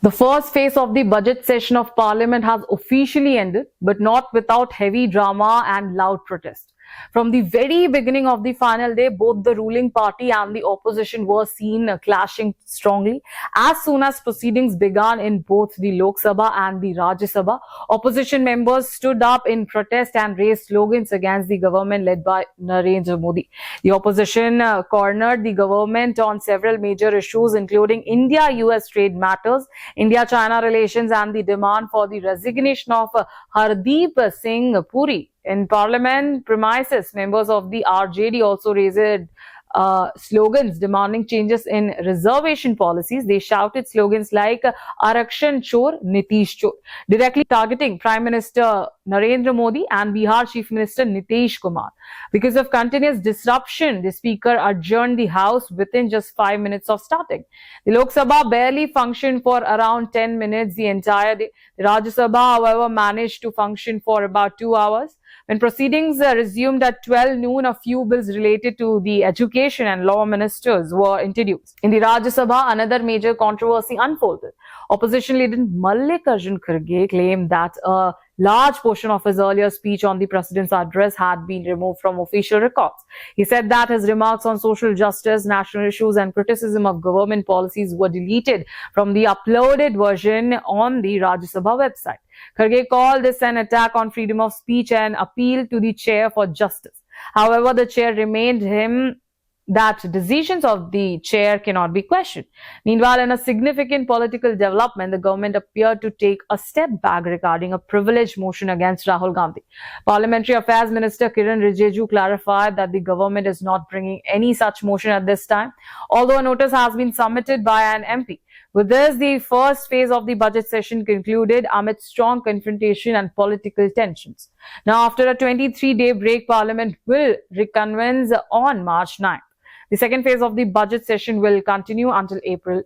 The first phase of the budget session of Parliament has officially ended, but not without heavy drama and loud protest. From the very beginning of the final day, both the ruling party and the opposition were seen clashing strongly. As soon as proceedings began in both the Lok Sabha and the Rajya Sabha, opposition members stood up in protest and raised slogans against the government led by Narendra Modi. The opposition cornered the government on several major issues, including India-US trade matters, India-China relations, and the demand for the resignation of Hardeep Singh Puri. In Parliament premises, members of the RJD also raised slogans demanding changes in reservation policies. They shouted slogans like Arakshan Chor, Nitish Chor, directly targeting Prime Minister Narendra Modi and Bihar Chief Minister Nitish Kumar. Because of continuous disruption, the Speaker adjourned the House within just 5 minutes of starting. The Lok Sabha barely functioned for around 10 minutes the entire day. The Rajya Sabha, however, managed to function for about 2 hours. When proceedings resumed at 12 noon, a few bills related to the education and law ministers were introduced. In the Rajya Sabha, another major controversy unfolded. Opposition leader Mallikarjun Kharge claimed that a large portion of his earlier speech on the president's address had been removed from official records. He said that his remarks on social justice, national issues, and criticism of government policies were deleted from the uploaded version on the Rajya Sabha website. Kharge called this an attack on freedom of speech and appealed to the chair for justice. However, the chair reminded him that decisions of the chair cannot be questioned. Meanwhile, in a significant political development, the government appeared to take a step back regarding a privilege motion against Rahul Gandhi. Parliamentary Affairs Minister Kiran Rijiju clarified that the government is not bringing any such motion at this time, although a notice has been submitted by an MP. With this, the first phase of the budget session concluded amid strong confrontation and political tensions. Now, after a 23-day break, Parliament will reconvene on March 9th. The second phase of the budget session will continue until April